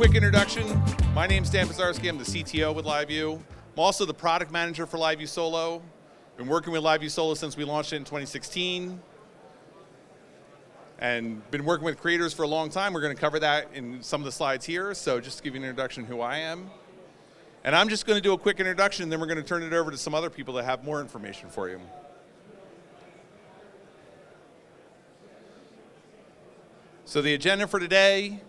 quick introduction. My name's Dan Pisarski. I'm the CTO with LiveU. I'm also the product manager for LiveU Solo. Been working with LiveU Solo since we launched it in 2016. And been working with creators for a long time. We're going to cover that in some of the slides here. So just to give you an introduction who I am. And I'm just going to do a quick introduction, and then we're going to turn it over to some other people that have more information for you. So the agenda for today,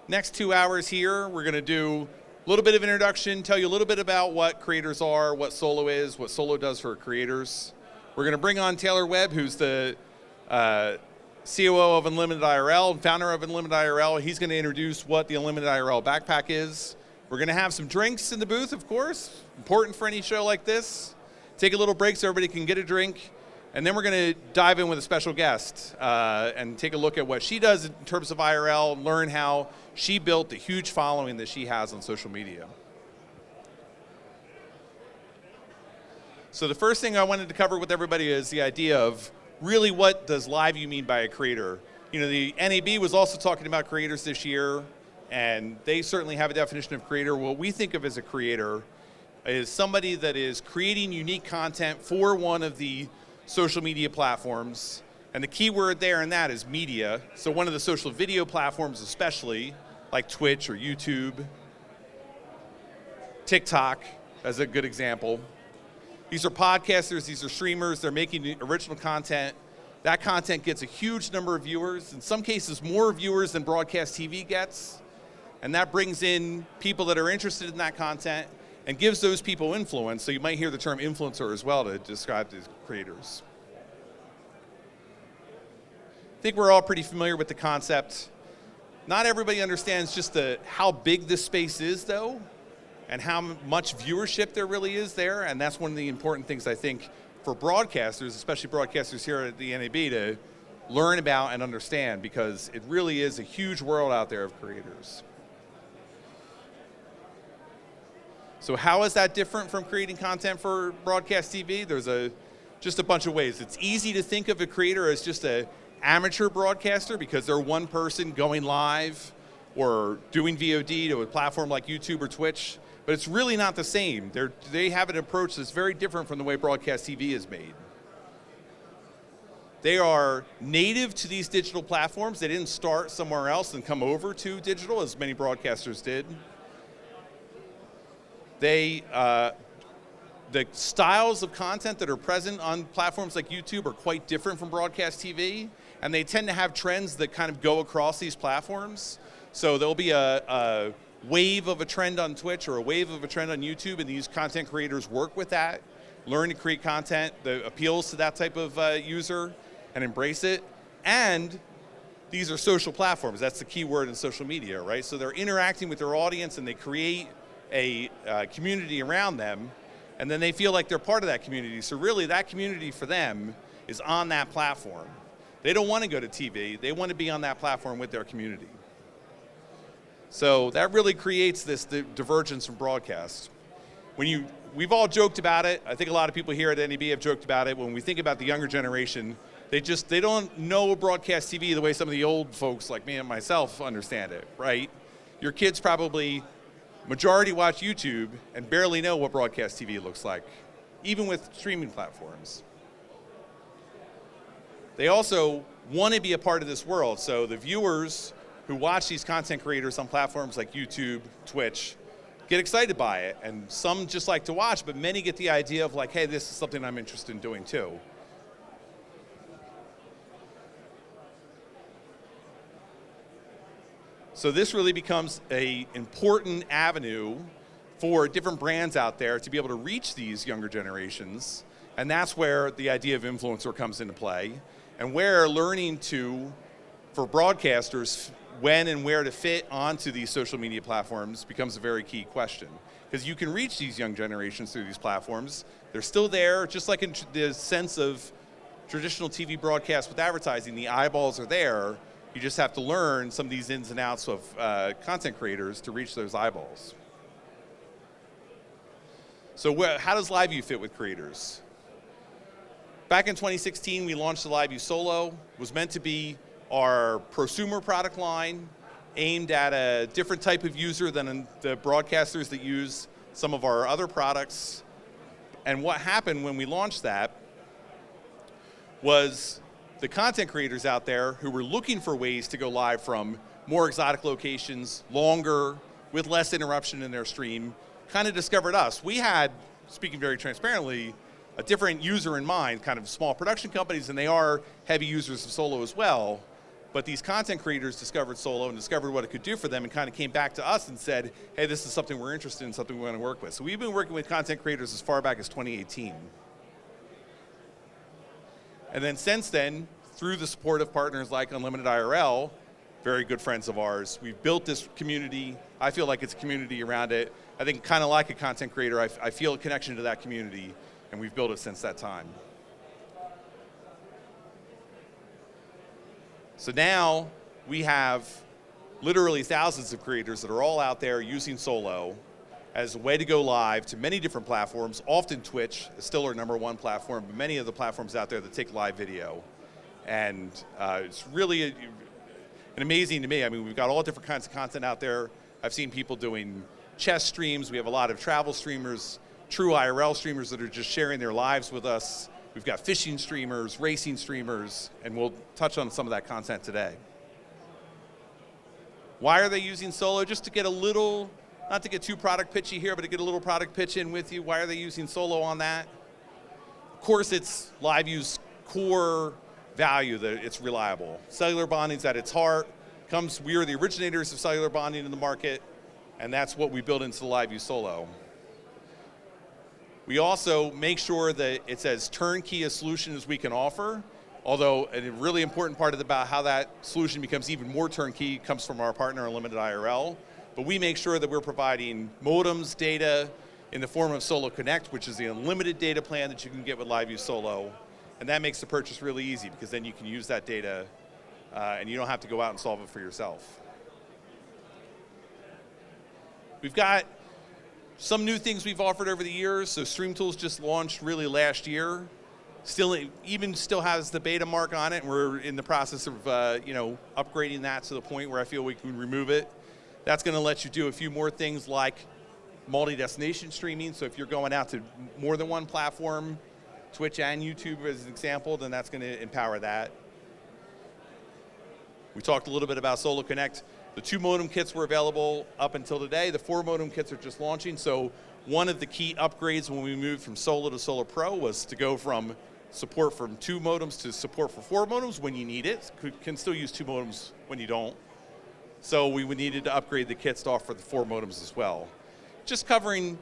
next 2 hours here, we're going to do a little bit of introduction, tell you a little bit about what creators are, what Solo is, what Solo does for creators. We're going to bring on Taylor Webb, who's the COO of UnlimitedIRL and founder of UnlimitedIRL. He's going to introduce what the UnlimitedIRL backpack is. We're going to have some drinks in the booth, of course. Important for any show like this. Take a little break so everybody can get a drink. And then we're going to dive in with a special guest and take a look at what she does in terms of IRL, learn how she built the huge following that she has on social media. So the first thing I wanted to cover with everybody is the idea of really what does LiveU mean by a creator. You know, the NAB was also talking about creators this year, and they certainly have a definition of creator. What we think of as a creator is somebody that is creating unique content for one of the social media platforms, and the key word there in that is media. So one of the social video platforms especially, like Twitch or YouTube, TikTok as a good example. These are podcasters, these are streamers, they're making original content. That content gets a huge number of viewers, in some cases more viewers than broadcast TV gets, and that brings in people that are interested in that content and gives those people influence. So you might hear the term influencer as well to describe these creators. I think we're all pretty familiar with the concept. Not everybody understands just how big this space is though, and how much viewership there really is there, and that's one of the important things I think for broadcasters, especially broadcasters here at the NAB, to learn about and understand, because it really is a huge world out there of creators. So how is that different from creating content for broadcast TV? There's just a bunch of ways. It's easy to think of a creator as just an amateur broadcaster because they're one person going live or doing VOD to a platform like YouTube or Twitch, but it's really not the same. They have an approach that's very different from the way broadcast TV is made. They are native to these digital platforms. They didn't start somewhere else and come over to digital as many broadcasters did. The styles of content that are present on platforms like YouTube are quite different from broadcast TV, and they tend to have trends that kind of go across these platforms. So there'll be a wave of a trend on Twitch or a wave of a trend on YouTube, and these content creators work with that, learn to create content that appeals to that type of user and embrace it. And these are social platforms. That's the key word in social media, right? So they're interacting with their audience and they create a community around them, and then they feel like they're part of that community. So really that community for them is on that platform. They don't want to go to TV, they want to be on that platform with their community. So that really creates this divergence from broadcast. We've all joked about it. I think a lot of people here at NAB have joked about it. When we think about the younger generation, they don't know broadcast TV the way some of the old folks like me and myself understand it, right? Your kids probably majority watch YouTube and barely know what broadcast TV looks like, even with streaming platforms. They also want to be a part of this world, so the viewers who watch these content creators on platforms like YouTube, Twitch, get excited by it, and some just like to watch, but many get the idea of like, hey, this is something I'm interested in doing too. So this really becomes an important avenue for different brands out there to be able to reach these younger generations, and that's where the idea of influencer comes into play, and where learning for broadcasters, when and where to fit onto these social media platforms becomes a very key question. Because you can reach these young generations through these platforms. They're still there, just like in the sense of traditional TV broadcast with advertising, the eyeballs are there. You just have to learn some of these ins and outs of content creators to reach those eyeballs. So how does LiveU fit with creators? Back in 2016, we launched the LiveU Solo. It was meant to be our prosumer product line, aimed at a different type of user than the broadcasters that use some of our other products. And what happened when we launched that was the content creators out there who were looking for ways to go live from more exotic locations, longer, with less interruption in their stream, kind of discovered us. We had, speaking very transparently, a different user in mind, kind of small production companies, and they are heavy users of Solo as well. But these content creators discovered Solo and discovered what it could do for them and kind of came back to us and said, hey, this is something we're interested in, something we want to work with. So we've been working with content creators as far back as 2018. And then since then, through the support of partners like UnlimitedIRL, very good friends of ours, we've built this community. I feel like it's a community around it. I think kind of like a content creator, I feel a connection to that community, and we've built it since that time. So now we have literally thousands of creators that are all out there using Solo as a way to go live to many different platforms. Often Twitch is still our #1 platform, but many of the platforms out there that take live video. And it's really amazing to me. I mean, we've got all different kinds of content out there. I've seen people doing chess streams. We have a lot of travel streamers, true IRL streamers that are just sharing their lives with us. We've got fishing streamers, racing streamers, and we'll touch on some of that content today. Why are they using Solo? Just to get a little, not to get too product pitchy here, but to get a little product pitch in with you. Why are they using Solo on that? Of course, it's LiveU's core value that it's reliable. Cellular bonding's at its heart. We are the originators of cellular bonding in the market, and that's what we built into the LiveU Solo. We also make sure that it's as turnkey a solution as we can offer, although a really important part about how that solution becomes even more turnkey comes from our partner, UnlimitedIRL. But we make sure that we're providing modems, data in the form of Solo Connect, which is the unlimited data plan that you can get with LiveU Solo. And that makes the purchase really easy because then you can use that data and you don't have to go out and solve it for yourself. We've got some new things we've offered over the years. So Stream Tools just launched really last year. Still has the beta mark on it, and we're in the process of upgrading that to the point where I feel we can remove it. That's going to let you do a few more things like multi-destination streaming. So if you're going out to more than one platform, Twitch and YouTube as an example, then that's going to empower that. We talked a little bit about Solo Connect. The 2 modem kits were available up until today. The 4 modem kits are just launching. So one of the key upgrades when we moved from Solo to Solo Pro was to go from support from 2 modems to support for 4 modems when you need it. Can still use 2 modems when you don't. So we needed to upgrade the kits to offer the 4 modems as well. Just covering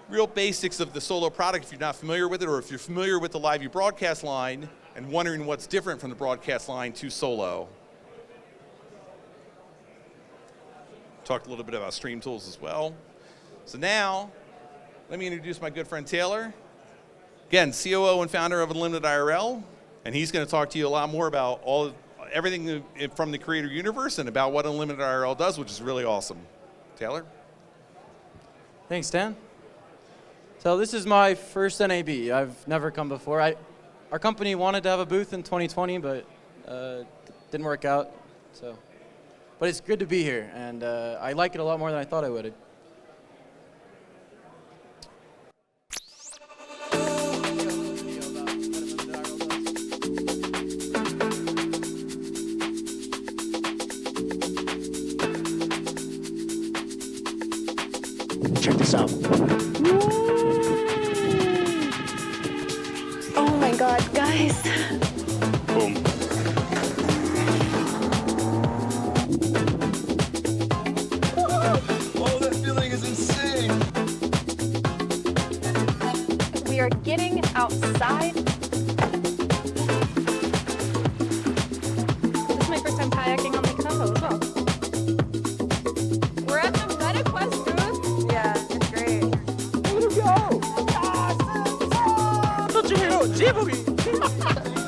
real basics of the Solo product if you're not familiar with it, or if you're familiar with the LiveU broadcast line and wondering what's different from the broadcast line to Solo. Talked a little bit about Stream Tools as well. So now, let me introduce my good friend Taylor. Again, COO and founder of UnlimitedIRL, and he's going to talk to you a lot more about everything from the Creator Universe and about what UnlimitedIRL does, which is really awesome. Taylor? Thanks, Dan. So this is my first NAB. I've never come before. Our company wanted to have a booth in 2020, but didn't work out. But it's good to be here, and I like it a lot more than I thought I would. Check this out. Oh my God, guys. Boom. Oh, that feeling is insane. We are getting outside. This is my first time kayaking on Lake Tahoe as well. We're at the MetaQuest booth. Yeah, it's great.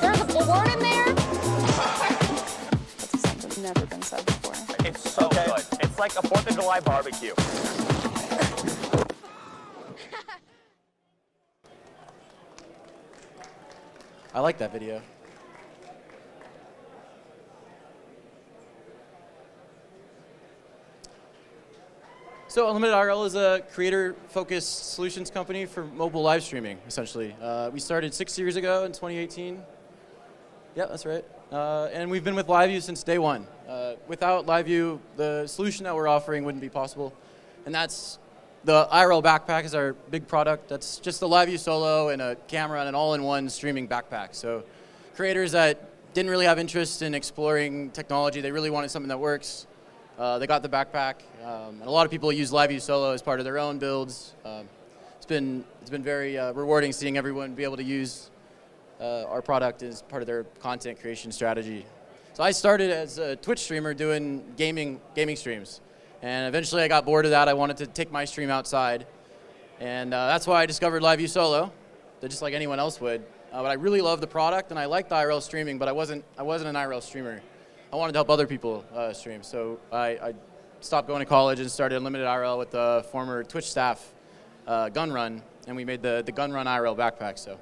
There's a board in there. That's something never been said before. It's so good. It's like a 4th of July barbecue. I like that video. So UnlimitedIRL is a creator-focused solutions company for mobile live streaming, essentially. We started 6 years ago in 2018. Yeah, that's right. And we've been with LiveU since day one. Without LiveU, the solution that we're offering wouldn't be possible. And that's the IRL backpack is our big product. That's just the LiveU Solo and a camera and an all-in-one streaming backpack. So creators that didn't really have interest in exploring technology, they really wanted something that works. They got the backpack, and a lot of people use LiveU Solo as part of their own builds. It's been very rewarding seeing everyone be able to use our product as part of their content creation strategy. So I started as a Twitch streamer doing gaming streams, and eventually I got bored of that. I wanted to take my stream outside, and that's why I discovered LiveU Solo, just like anyone else would. But I really love the product, and I liked IRL streaming, but I wasn't an IRL streamer. I wanted to help other people stream, so I stopped going to college and started UnlimitedIRL with the former Twitch staff, Gun Run, and we made the Gun Run IRL backpack. So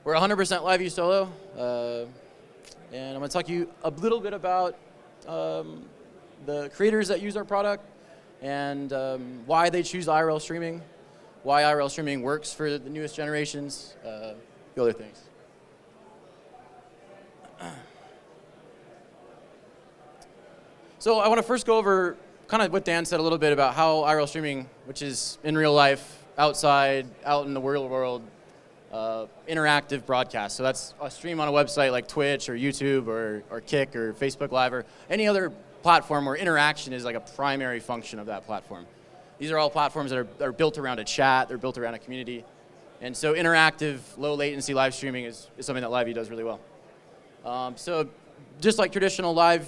we're 100% LiveU Solo, and I'm going to talk to you a little bit about the creators that use our product and why they choose IRL streaming, why IRL streaming works for the newest generations, the other things. So I want to first go over kind of what Dan said a little bit about how IRL streaming, which is in real life, outside, out in the real world, interactive broadcast. So that's a stream on a website like Twitch or YouTube or Kick or Facebook Live or any other platform where interaction is like a primary function of that platform. These are all platforms that are built around a chat, they're built around a community. And so interactive, low latency live streaming is something that LiveU does really well. So just like traditional live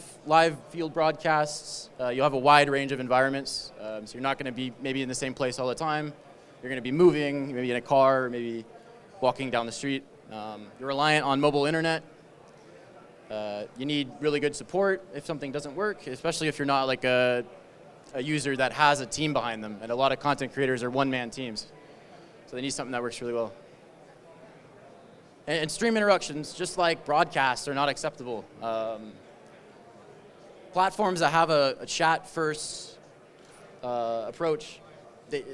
field broadcasts, you'll have a wide range of environments. So you're not going to be maybe in the same place all the time. You're going to be moving, maybe in a car, or maybe walking down the street. You're reliant on mobile internet. You need really good support if something doesn't work, especially if you're not like a user that has a team behind them. And a lot of content creators are one-man teams. So they need something that works really well. And stream interruptions, just like broadcasts, are not acceptable. Platforms that have a chat-first approach,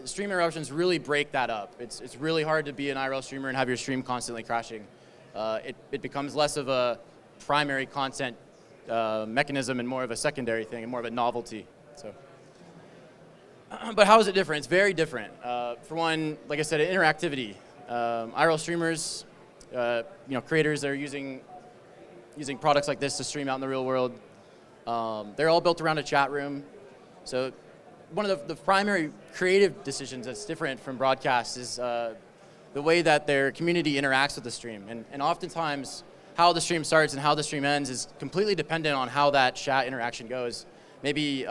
stream interruptions really break that up. It's really hard to be an IRL streamer and have your stream constantly crashing. It becomes less of a primary content mechanism and more of a secondary thing and more of a novelty. So, but how is it different? It's very different. For one, like I said, interactivity. IRL streamers, creators that are using products like this to stream out in the real world, they're all built around a chat room. So one of the primary creative decisions that's different from broadcast is the way that their community interacts with the stream. And oftentimes, how the stream starts and how the stream ends is completely dependent on how that chat interaction goes. Maybe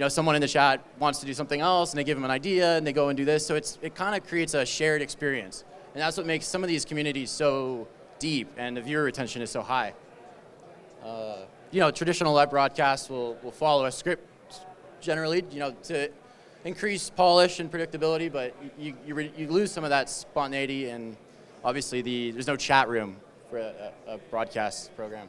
someone in the chat wants to do something else, and they give them an idea, and they go and do this. So it kind of creates a shared experience. And that's what makes some of these communities so deep, and the viewer retention is so high. Traditional live broadcasts will follow a script generally, to increase polish and predictability, but you lose some of that spontaneity, and obviously there's no chat room for a broadcast program.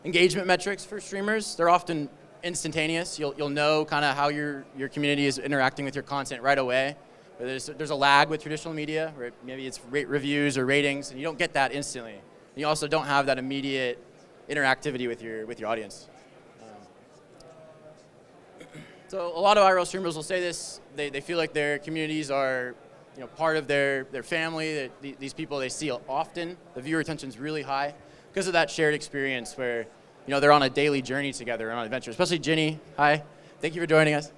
Engagement metrics for streamers, they're often instantaneous. You'll know kind of how your community is interacting with your content right away. But there's a lag with traditional media, where maybe it's reviews or ratings, and you don't get that instantly. You also don't have that immediate interactivity with your audience. So a lot of IRL streamers will say this. They feel like their communities are part of their family. These people they see often. The viewer retention is really high because of that shared experience where they're on a daily journey together, on an adventure. Especially Ginny. Hi, thank you for joining us.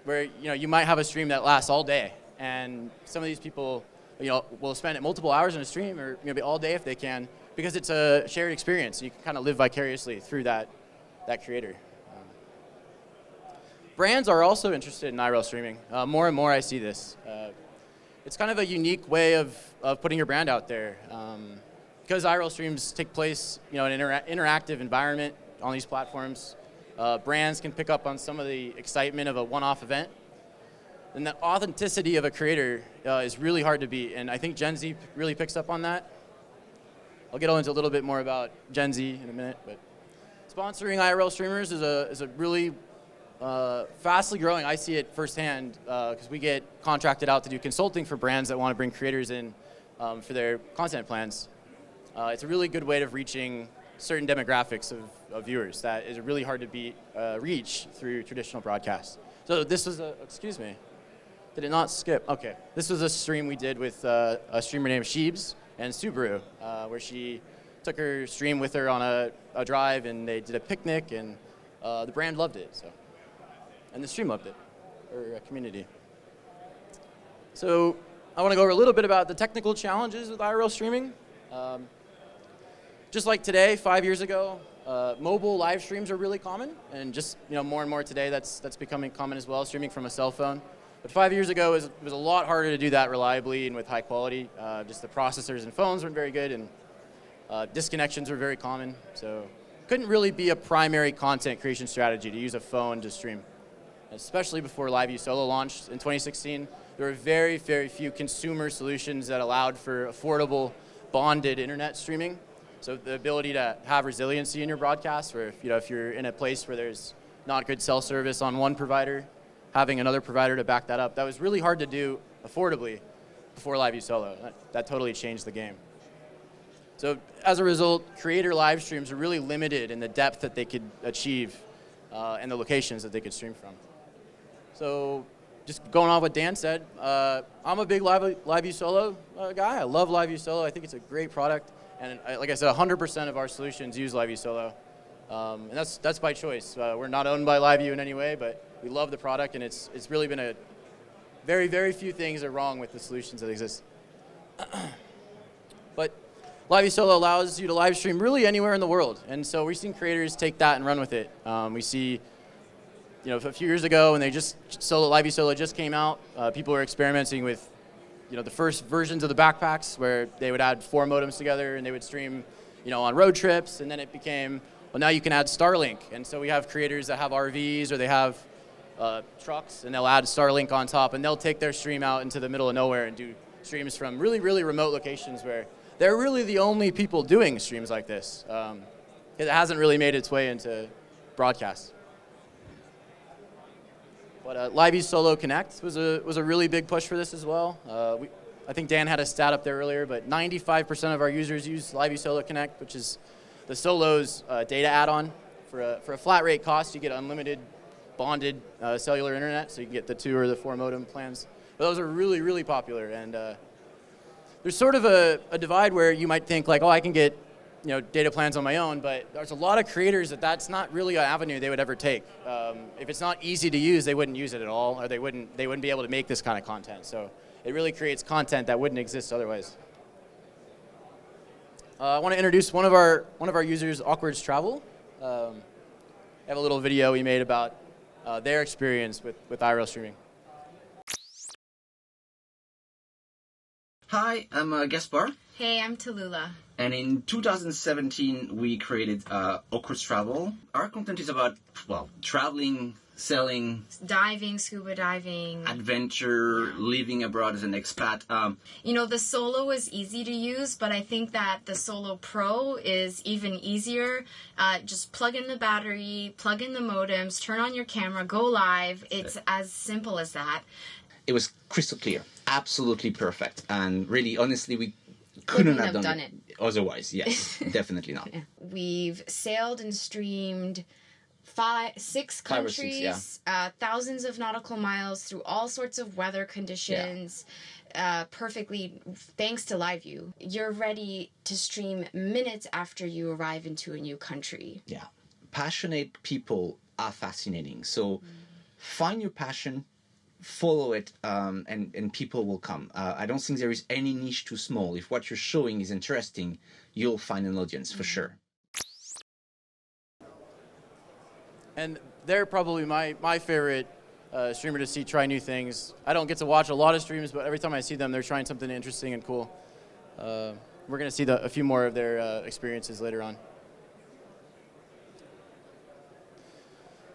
Where you might have a stream that lasts all day, and some of these people will spend multiple hours in a stream, or maybe all day if they can, because it's a shared experience. You can kind of live vicariously through that creator. Brands are also interested in IRL streaming. More and more I see this. It's kind of a unique way of putting your brand out there. Because IRL streams take place in an interactive environment on these platforms, brands can pick up on some of the excitement of a one-off event. And the authenticity of a creator is really hard to beat, and I think Gen Z really picks up on that. I'll get into a little bit more about Gen Z in a minute, but Sponsoring IRL streamers is a really fastly growing. I see it firsthand because we get contracted out to do consulting for brands that want to bring creators in for their content plans. It's a really good way of reaching certain demographics of viewers that is really hard to reach through traditional broadcast. So this was excuse me, did it not skip? Okay. This was a stream we did with a streamer named Sheebs and Subaru, where she took her stream with her on a drive, and they did a picnic, and the brand loved it, so. And the stream loved it, or community. So I want to go over a little bit about the technical challenges with IRL streaming. Just like today, 5 years ago, mobile live streams are really common, and just more and more today, that's becoming common as well, streaming from a cell phone. But 5 years ago, it was a lot harder to do that reliably and with high quality. Just the processors and phones weren't very good, and disconnections were very common. So couldn't really be a primary content creation strategy to use a phone to stream. Especially before LiveU Solo launched in 2016, there were very, very few consumer solutions that allowed for affordable, bonded internet streaming. So the ability to have resiliency in your broadcast, where if you're in a place where there's not good cell service on one provider, having another provider to back that up, that was really hard to do affordably before LiveU Solo. That totally changed the game. So as a result, creator live streams are really limited in the depth that they could achieve and the locations that they could stream from. So just going off what Dan said, I'm a big LiveU Solo guy. I love LiveU Solo. I think it's a great product. And like I said, 100% of our solutions use LiveU Solo. And that's by choice. We're not owned by LiveU in any way, but we love the product, and it's really been a very, very few things are wrong with the solutions that exist. But LiveU Solo allows you to live stream really anywhere in the world. And so we've seen creators take that and run with it. We see, a few years ago when LiveU Solo just came out, people were experimenting with the first versions of the backpacks, where they would add 4 modems together and they would stream, on road trips. And then it became, well, now you can add Starlink. And so we have creators that have RVs, or they have trucks, and they'll add Starlink on top, and they'll take their stream out into the middle of nowhere and do streams from really, really remote locations where they're really the only people doing streams like this. It hasn't really made its way into broadcast. But LiveU Solo Connect was a really big push for this as well. I think Dan had a stat up there earlier, but 95% of our users use LiveU Solo Connect, which is the Solo's data add-on. For a flat rate cost, you get unlimited bonded cellular internet, so you can get the 2 or the 4 modem plans. But those are really, really popular, and there's sort of a divide where you might think like, oh, I can get data plans on my own, but there's a lot of creators that's not really an avenue they would ever take. If it's not easy to use, they wouldn't use it at all, or they wouldn't be able to make this kind of content. So it really creates content that wouldn't exist otherwise. I want to introduce one of our users, Awkward's Travel. I have a little video we made about their experience with IRL streaming. Hi, I'm Gaspar. Hey, I'm Tallulah. And in 2017, we created Awkward Travel. Our content is about, traveling, selling, Diving, scuba diving. adventure, living abroad as an expat. The Solo is easy to use, but I think that the Solo Pro is even easier. Just plug in the battery, plug in the modems, turn on your camera, go live. It's as simple as that. It was crystal clear, absolutely perfect. And really, honestly, we couldn't have done it otherwise. Yes, definitely not. We've sailed and streamed 6 countries, thousands of nautical miles through all sorts of weather conditions, perfectly, thanks to LiveU. You're ready to stream minutes after you arrive into a new country. Yeah, passionate people are fascinating. So find your passion, follow it, and people will come. I don't think there is any niche too small. If what you're showing is interesting, you'll find an audience for sure. And they're probably my favorite streamer to see try new things. I don't get to watch a lot of streams, but every time I see them, they're trying something interesting and cool. We're going to see a few more of their experiences later on.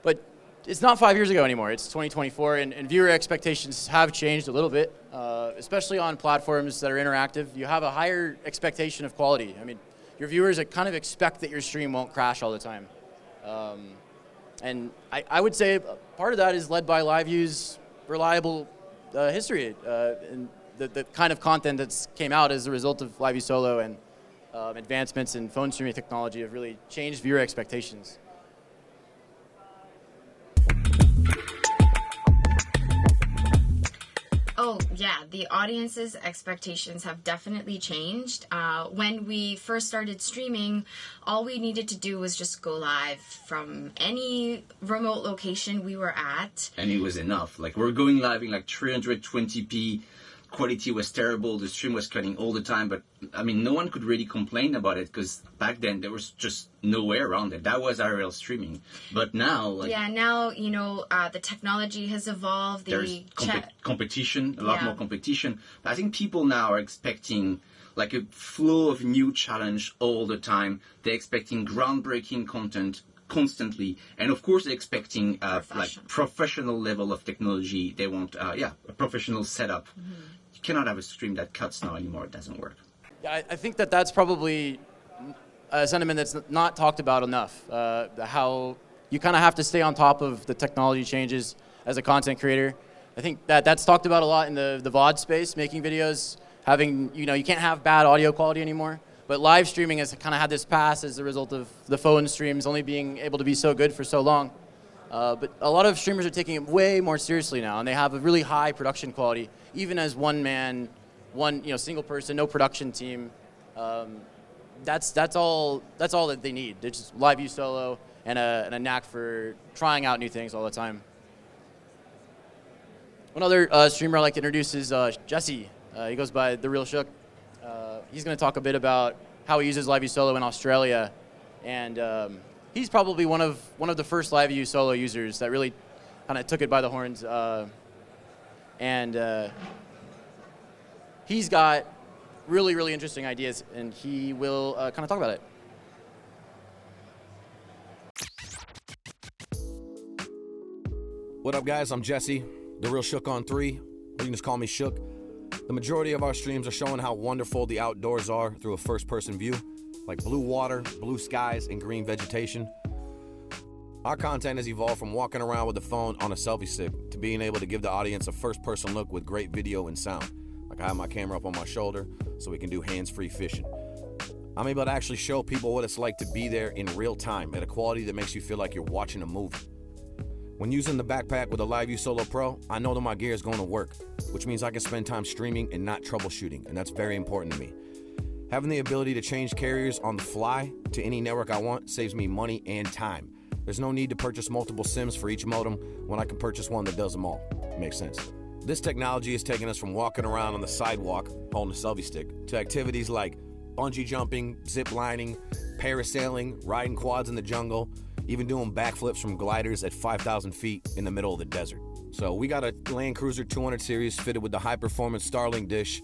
But it's not 5 years ago anymore. It's 2024, and viewer expectations have changed a little bit, especially on platforms that are interactive. You have a higher expectation of quality. I mean, your viewers kind of expect that your stream won't crash all the time. And I would say part of that is led by LiveU's reliable history and the kind of content that's came out as a result of LiveU Solo and advancements in phone streaming technology have really changed viewer expectations. Oh, yeah, the audience's expectations have definitely changed. When we first started streaming, all we needed to do was just go live from any remote location we were at. And it was enough. Like, we're going live in like 320p. Quality was terrible. The stream was cutting all the time. But, I mean, no one could really complain about it because back then there was just no way around it. That was IRL streaming. But now, like... Yeah, now, you know, the technology has evolved. There's competition, a lot more competition. But I think people now are expecting like a flow of new challenge all the time. They're expecting groundbreaking content constantly, and of course they're expecting like professional level of technology. They want a professional setup. You cannot have a stream that cuts now anymore. It doesn't work. Yeah, I think that's probably a sentiment that's not talked about enough. How you kind of have to stay on top of the technology changes as a content creator. I think that's talked about a lot in the VOD space, making videos, having, you know, you can't have bad audio quality anymore. But live streaming has kind of had this pass as a result of the phone streams only being able to be so good for so long. But a lot of streamers are taking it way more seriously now, and they have a really high production quality, even as one man, single person, no production team. That's all that they need. It's just LiveU Solo and a knack for trying out new things all the time. One other streamer I like to introduce is Jesse. He goes by The Real Shook. He's going to talk a bit about how he uses LiveU Solo in Australia, and he's probably one of the first LiveU Solo users that really kind of took it by the horns. He's got really, really interesting ideas, and he will kind of talk about it. What up, guys? I'm Jesse, The Real Shook on 3. You can just call me Shook. The majority of our streams are showing how wonderful the outdoors are through a first-person view, like blue water, blue skies, and green vegetation. Our content has evolved from walking around with a phone on a selfie stick to being able to give the audience a first-person look with great video and sound. Like I have my camera up on my shoulder so we can do hands-free fishing. I'm able to actually show people what it's like to be there in real time at a quality that makes you feel like you're watching a movie. When using the backpack with a LiveU Solo Pro, I know that my gear is going to work, which means I can spend time streaming and not troubleshooting, and that's very important to me. Having the ability to change carriers on the fly to any network I want saves me money and time. There's no need to purchase multiple SIMs for each modem when I can purchase one that does them all. Makes sense. This technology has taken us from walking around on the sidewalk holding a selfie stick to activities like bungee jumping, zip lining, parasailing, riding quads in the jungle, even doing backflips from gliders at 5,000 feet in the middle of the desert. So we got a Land Cruiser 200 series fitted with the high-performance Starlink dish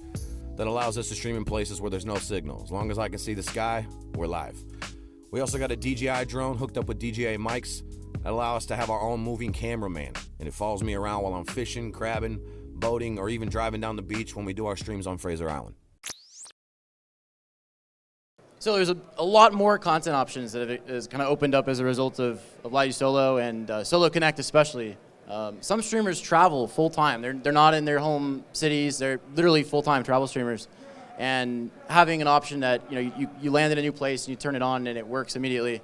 that allows us to stream in places where there's no signal. As long as I can see the sky, we're live. We also got a DJI drone hooked up with DJI mics that allow us to have our own moving cameraman, and it follows me around while I'm fishing, crabbing, boating, or even driving down the beach when we do our streams on Fraser Island. So there's a lot more content options that has kind of opened up as a result of LiveU Solo and Solo Connect especially. Some streamers travel full-time. They're not in their home cities. They're literally full-time travel streamers. And having an option that you land in a new place and you turn it on and it works immediately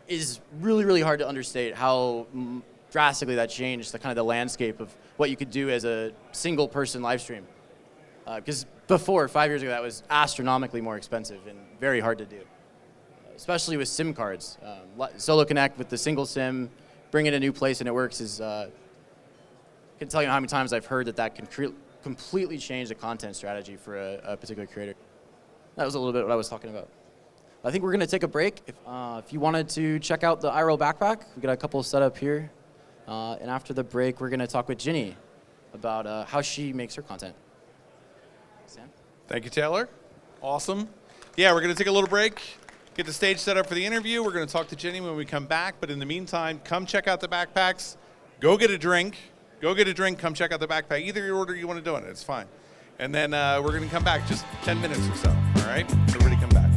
is really, really hard to understate how drastically that changed the kind of the landscape of what you could do as a single-person live stream. Because before, 5 years ago, that was astronomically more expensive and very hard to do, especially with SIM cards. Solo Connect with the single SIM, bring it a new place and it works is, I can tell you how many times I've heard that can completely change the content strategy for a particular creator. That was a little bit what I was talking about. I think we're going to take a break. If you wanted to check out the IRL backpack, we got a couple set up here. And after the break, we're going to talk with Ginny about how she makes her content. Sam? Thank you, Taylor. Awesome. Yeah, we're going to take a little break, get the stage set up for the interview. We're going to talk to Ginny when we come back. But in the meantime, come check out the backpacks. Go get a drink. Come check out the backpack. Either your order you want to do it. It's fine. And then we're going to come back just 10 minutes or so. All right? Everybody come back.